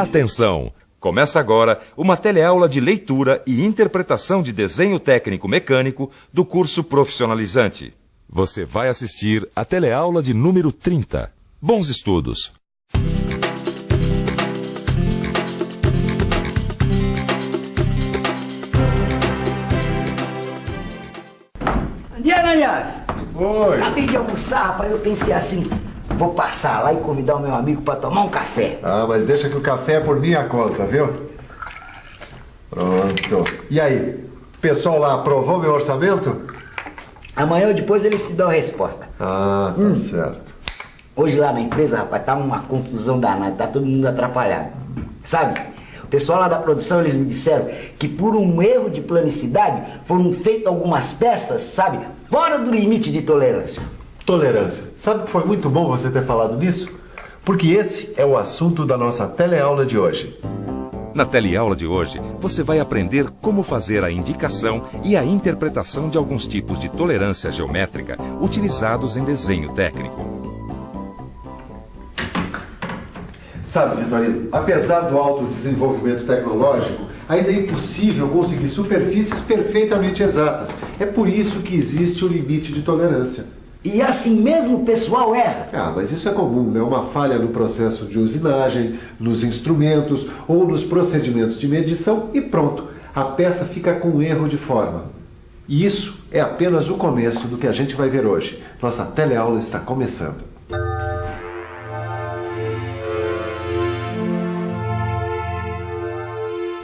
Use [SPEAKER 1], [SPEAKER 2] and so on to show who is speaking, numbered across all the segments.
[SPEAKER 1] Atenção! Começa agora uma teleaula de leitura e interpretação de desenho técnico mecânico do curso profissionalizante. Você vai assistir a teleaula de número 30. Bons estudos!
[SPEAKER 2] Aliás,
[SPEAKER 3] oi.
[SPEAKER 2] Acabei de almoçar, rapaz, eu pensei assim, vou passar lá e convidar o meu amigo para tomar um café.
[SPEAKER 3] Ah, mas deixa que o café é por minha conta, viu? Pronto. E aí, o pessoal lá aprovou meu orçamento?
[SPEAKER 2] Amanhã ou depois eles te dão a resposta.
[SPEAKER 3] Ah, tá certo.
[SPEAKER 2] Hoje lá na empresa, rapaz, tá uma confusão danada, tá todo mundo atrapalhado. Sabe? O pessoal lá da produção, eles me disseram que por um erro de planicidade foram feitas algumas peças, sabe? Fora do limite de tolerância.
[SPEAKER 3] Tolerância. Sabe que foi muito bom você ter falado nisso? Porque esse é o assunto da nossa teleaula de hoje.
[SPEAKER 1] Na teleaula de hoje, você vai aprender como fazer a indicação e a interpretação de alguns tipos de tolerância geométrica utilizados em desenho técnico.
[SPEAKER 3] Sabe, Vitorino, apesar do alto desenvolvimento tecnológico, ainda é impossível conseguir superfícies perfeitamente exatas. É por isso que existe o limite de tolerância.
[SPEAKER 2] E assim mesmo o pessoal erra.
[SPEAKER 3] Ah, mas isso é comum, né? Uma falha no processo de usinagem, nos instrumentos ou nos procedimentos de medição e pronto, a peça fica com erro de forma. E isso é apenas o começo do que a gente vai ver hoje. Nossa teleaula está começando.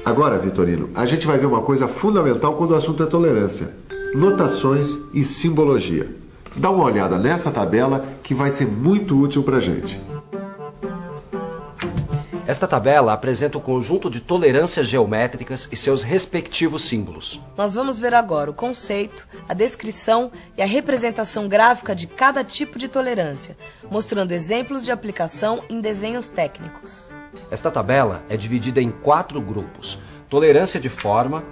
[SPEAKER 3] Agora, Vitorino, a gente vai ver uma coisa fundamental quando o assunto é tolerância: notações e simbologia. Dá uma olhada nessa tabela que vai ser muito útil para a gente.
[SPEAKER 4] Esta tabela apresenta o conjunto de tolerâncias geométricas e seus respectivos símbolos.
[SPEAKER 5] Nós vamos ver agora o conceito, a descrição e a representação gráfica de cada tipo de tolerância, mostrando exemplos de aplicação em desenhos técnicos.
[SPEAKER 4] Esta tabela é dividida em 4 grupos: tolerância de forma,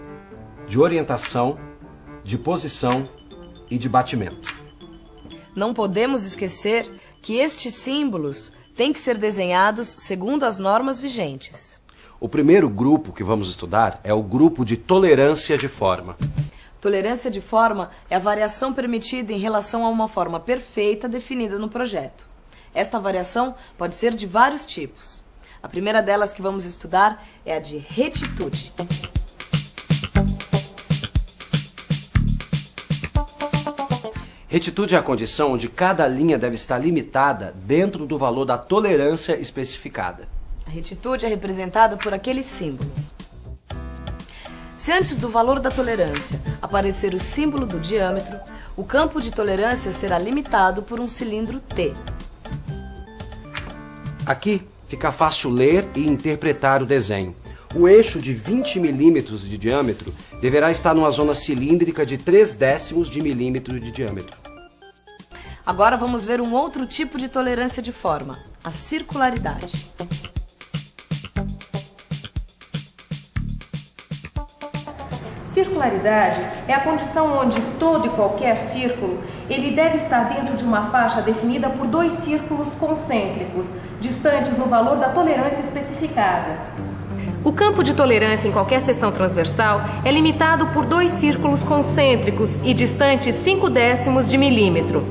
[SPEAKER 4] de orientação, de posição e de batimento.
[SPEAKER 5] Não podemos esquecer que estes símbolos têm que ser desenhados segundo as normas vigentes.
[SPEAKER 4] O primeiro grupo que vamos estudar é o grupo de tolerância de forma.
[SPEAKER 5] Tolerância de forma é a variação permitida em relação a uma forma perfeita definida no projeto. Esta variação pode ser de vários tipos. A primeira delas que vamos estudar é a de retitude.
[SPEAKER 4] Retitude é a condição onde cada linha deve estar limitada dentro do valor da tolerância especificada.
[SPEAKER 5] A retitude é representada por aquele símbolo. Se antes do valor da tolerância aparecer o símbolo do diâmetro, o campo de tolerância será limitado por um cilindro T.
[SPEAKER 4] Aqui fica fácil ler e interpretar o desenho. O eixo de 20 milímetros de diâmetro deverá estar numa zona cilíndrica de 0,3 de milímetro de diâmetro.
[SPEAKER 5] Agora vamos ver um outro tipo de tolerância de forma, a circularidade.
[SPEAKER 6] Circularidade é a condição onde todo e qualquer círculo ele deve estar dentro de uma faixa definida por 2 círculos concêntricos, distantes no valor da tolerância especificada. O campo de tolerância em qualquer seção transversal é limitado por 2 círculos concêntricos e distantes 0,5 de milímetro.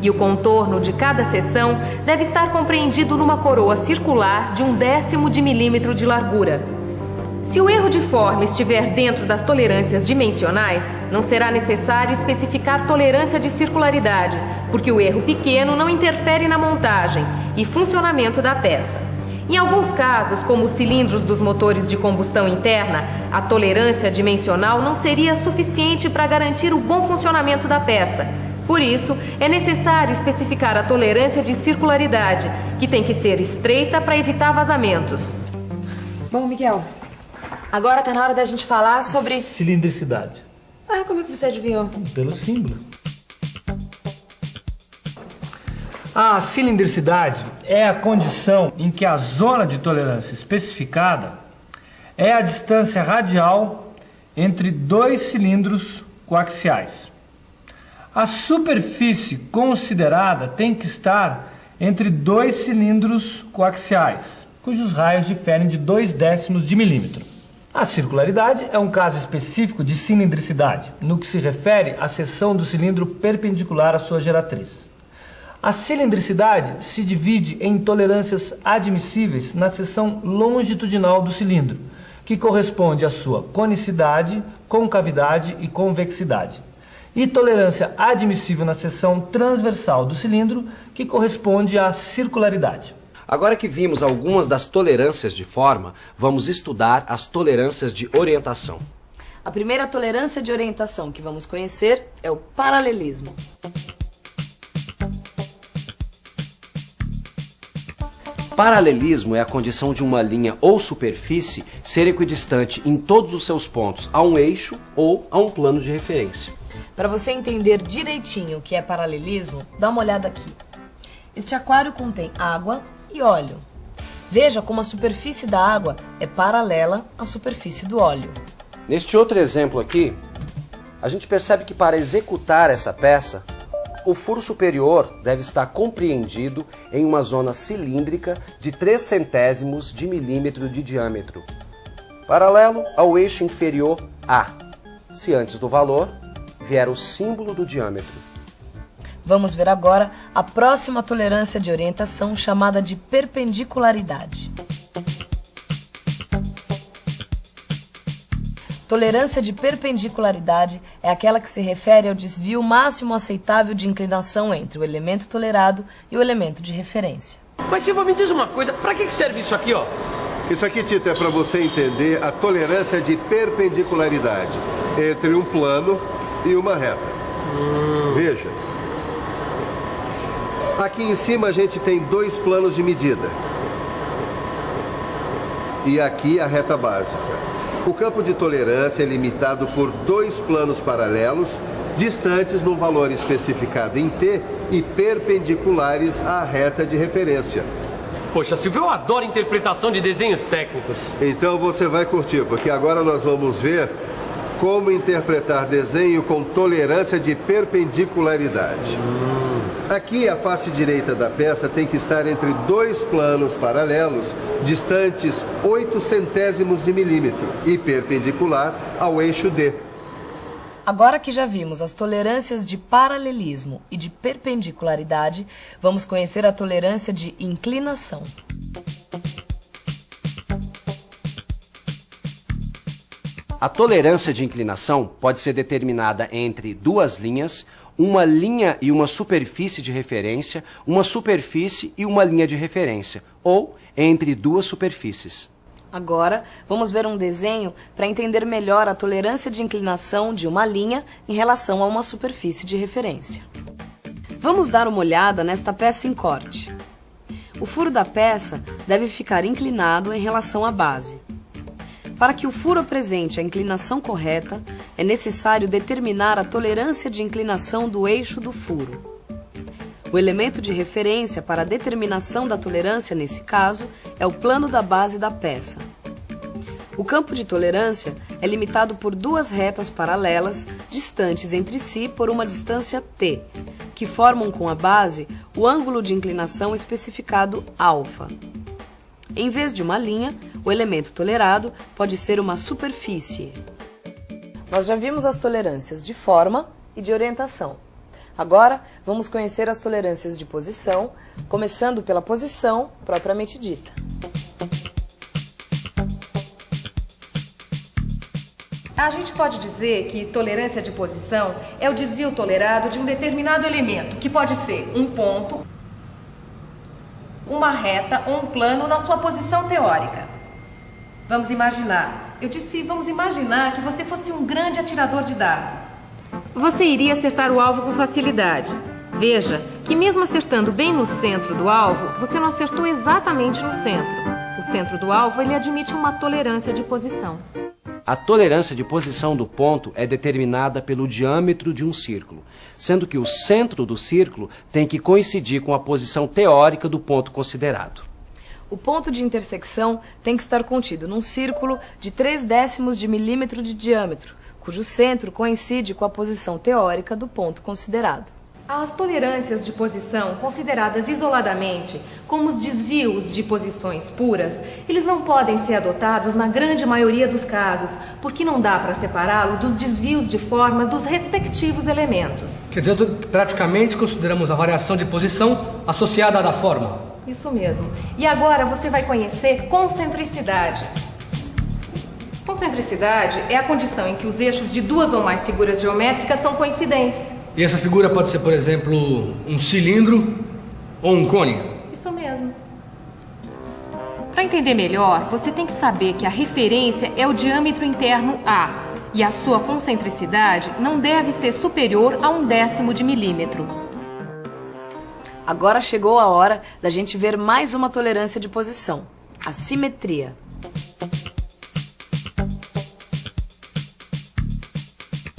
[SPEAKER 6] E o contorno de cada seção deve estar compreendido numa coroa circular de 1/10 de milímetro de largura. Se o erro de forma estiver dentro das tolerâncias dimensionais, não será necessário especificar tolerância de circularidade, porque o erro pequeno não interfere na montagem e funcionamento da peça. Em alguns casos, como os cilindros dos motores de combustão interna, a tolerância dimensional não seria suficiente para garantir o bom funcionamento da peça. Por isso, é necessário especificar a tolerância de circularidade, que tem que ser estreita para evitar vazamentos.
[SPEAKER 5] Bom, Miguel, agora está na hora da gente falar sobre...
[SPEAKER 7] cilindricidade.
[SPEAKER 5] Ah, como é que você adivinhou?
[SPEAKER 7] Pelo símbolo. A cilindricidade é a condição em que a zona de tolerância especificada é a distância radial entre 2 cilindros coaxiais. A superfície considerada tem que estar entre 2 cilindros coaxiais. cujos raios diferem de 0,2 de milímetro. A circularidade é um caso específico de cilindricidade, no que se refere à seção do cilindro perpendicular à sua geratriz. A cilindricidade se divide em tolerâncias admissíveis na seção longitudinal do cilindro, que corresponde à sua conicidade, concavidade e convexidade, e tolerância admissível na seção transversal do cilindro, que corresponde à circularidade.
[SPEAKER 4] Agora que vimos algumas das tolerâncias de forma, vamos estudar as tolerâncias de orientação.
[SPEAKER 5] A primeira tolerância de orientação que vamos conhecer é o paralelismo.
[SPEAKER 4] Paralelismo é a condição de uma linha ou superfície ser equidistante em todos os seus pontos a um eixo ou a um plano de referência.
[SPEAKER 5] Para você entender direitinho o que é paralelismo, dá uma olhada aqui. Este aquário contém água e óleo. Veja como a superfície da água é paralela à superfície do óleo.
[SPEAKER 4] Neste outro exemplo aqui, a gente percebe que para executar essa peça, o furo superior deve estar compreendido em uma zona cilíndrica de 0,03 de milímetro de diâmetro, paralelo ao eixo inferior A, se antes do valor vier o símbolo do diâmetro.
[SPEAKER 5] Vamos ver agora a próxima tolerância de orientação, chamada de perpendicularidade. Tolerância de perpendicularidade é aquela que se refere ao desvio máximo aceitável de inclinação entre o elemento tolerado e o elemento de referência.
[SPEAKER 8] Mas Silva, me diz uma coisa, pra que serve isso aqui, ó?
[SPEAKER 3] Isso aqui, Tito, é para você entender a tolerância de perpendicularidade entre um plano e uma reta. Veja. Aqui em cima a gente tem 2 planos de medida. E aqui a reta básica. O campo de tolerância é limitado por 2 planos paralelos, distantes num valor especificado em T e perpendiculares à reta de referência.
[SPEAKER 8] Poxa, Silvio, eu adoro interpretação de desenhos técnicos.
[SPEAKER 3] Então você vai curtir, porque agora nós vamos ver como interpretar desenho com tolerância de perpendicularidade. Aqui a face direita da peça tem que estar entre 2 planos paralelos, distantes 0,08 de milímetro e perpendicular ao eixo D.
[SPEAKER 5] Agora que já vimos as tolerâncias de paralelismo e de perpendicularidade, vamos conhecer a tolerância de inclinação.
[SPEAKER 4] A tolerância de inclinação pode ser determinada entre 2 linhas, uma linha e uma superfície de referência, uma superfície e uma linha de referência, ou entre 2 superfícies.
[SPEAKER 5] Agora, vamos ver um desenho para entender melhor a tolerância de inclinação de uma linha em relação a uma superfície de referência. Vamos dar uma olhada nesta peça em corte. O furo da peça deve ficar inclinado em relação à base. Para que o furo apresente a inclinação correta, é necessário determinar a tolerância de inclinação do eixo do furo. O elemento de referência para a determinação da tolerância, nesse caso, é o plano da base da peça. O campo de tolerância é limitado por 2 retas paralelas, distantes entre si por uma distância t, que formam com a base o ângulo de inclinação especificado alfa. Em vez de uma linha, o elemento tolerado pode ser uma superfície. Nós já vimos as tolerâncias de forma e de orientação. Agora, vamos conhecer as tolerâncias de posição, começando pela posição propriamente dita.
[SPEAKER 6] A gente pode dizer que tolerância de posição é o desvio tolerado de um determinado elemento, que pode ser um ponto, uma reta ou um plano na sua posição teórica. Vamos imaginar, vamos imaginar que você fosse um grande atirador de dardos. Você iria acertar o alvo com facilidade. Veja que mesmo acertando bem no centro do alvo, você não acertou exatamente no centro. O centro do alvo, ele admite uma tolerância de posição.
[SPEAKER 4] A tolerância de posição do ponto é determinada pelo diâmetro de um círculo, sendo que o centro do círculo tem que coincidir com a posição teórica do ponto considerado.
[SPEAKER 5] O ponto de intersecção tem que estar contido num círculo de 0,03 de milímetro de diâmetro, cujo centro coincide com a posição teórica do ponto considerado.
[SPEAKER 6] As tolerâncias de posição, consideradas isoladamente como os desvios de posições puras, eles não podem ser adotados na grande maioria dos casos, porque não dá para separá-lo dos desvios de forma dos respectivos elementos.
[SPEAKER 9] Quer dizer, praticamente consideramos a variação de posição associada à da forma.
[SPEAKER 6] Isso mesmo. E agora você vai conhecer concentricidade. Concentricidade é a condição em que os eixos de duas ou mais figuras geométricas são coincidentes.
[SPEAKER 9] E essa figura pode ser, por exemplo, um cilindro ou um cone?
[SPEAKER 6] Isso mesmo. Para entender melhor, você tem que saber que a referência é o diâmetro interno A e a sua concentricidade não deve ser superior a 1/10 de milímetro.
[SPEAKER 5] Agora chegou a hora da gente ver mais uma tolerância de posição, a simetria.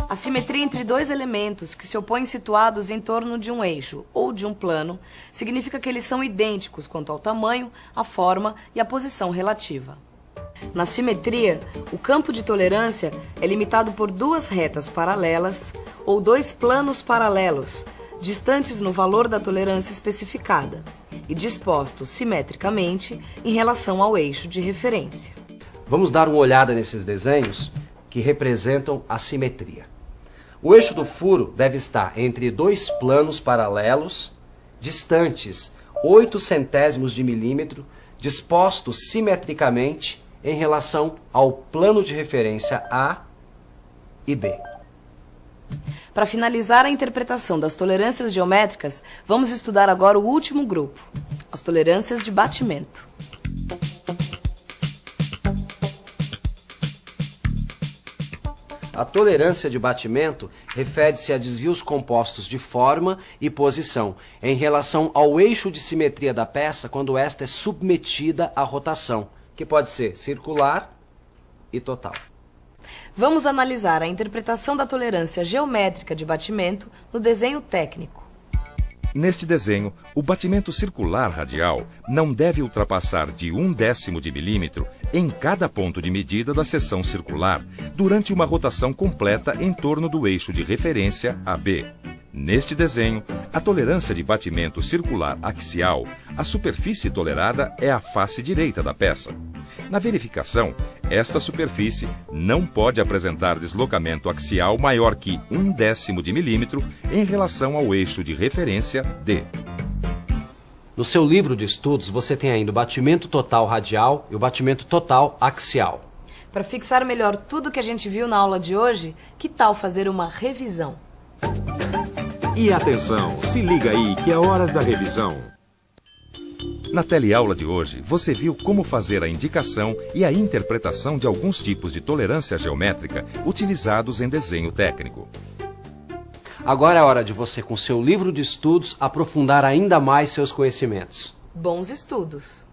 [SPEAKER 5] A simetria entre dois elementos que se opõem situados em torno de um eixo ou de um plano significa que eles são idênticos quanto ao tamanho, à forma e à posição relativa. Na simetria, o campo de tolerância é limitado por duas retas paralelas ou dois planos paralelos, distantes no valor da tolerância especificada e dispostos simetricamente em relação ao eixo de referência.
[SPEAKER 4] Vamos dar uma olhada nesses desenhos que representam a simetria. O eixo do furo deve estar entre dois planos paralelos, distantes 0,8 de milímetro, dispostos simetricamente em relação ao plano de referência A e B.
[SPEAKER 5] Para finalizar a interpretação das tolerâncias geométricas, vamos estudar agora o último grupo, as tolerâncias de batimento.
[SPEAKER 4] A tolerância de batimento refere-se a desvios compostos de forma e posição em relação ao eixo de simetria da peça quando esta é submetida à rotação, que pode ser circular e total.
[SPEAKER 5] Vamos analisar a interpretação da tolerância geométrica de batimento no desenho técnico.
[SPEAKER 1] Neste desenho, o batimento circular radial não deve ultrapassar de 1/10 de milímetro em cada ponto de medida da seção circular durante uma rotação completa em torno do eixo de referência AB. Neste desenho, a tolerância de batimento circular axial, a superfície tolerada é a face direita da peça. Na verificação, esta superfície não pode apresentar deslocamento axial maior que 1/10 de milímetro em relação ao eixo de referência D.
[SPEAKER 4] No seu livro de estudos, você tem ainda o batimento total radial e o batimento total axial.
[SPEAKER 5] Para fixar melhor tudo que a gente viu na aula de hoje, que tal fazer uma revisão?
[SPEAKER 10] E atenção, se liga aí que é hora da revisão.
[SPEAKER 1] Na teleaula de hoje, você viu como fazer a indicação e a interpretação de alguns tipos de tolerância geométrica utilizados em desenho técnico.
[SPEAKER 4] Agora é hora de você, com seu livro de estudos, aprofundar ainda mais seus conhecimentos.
[SPEAKER 5] Bons estudos!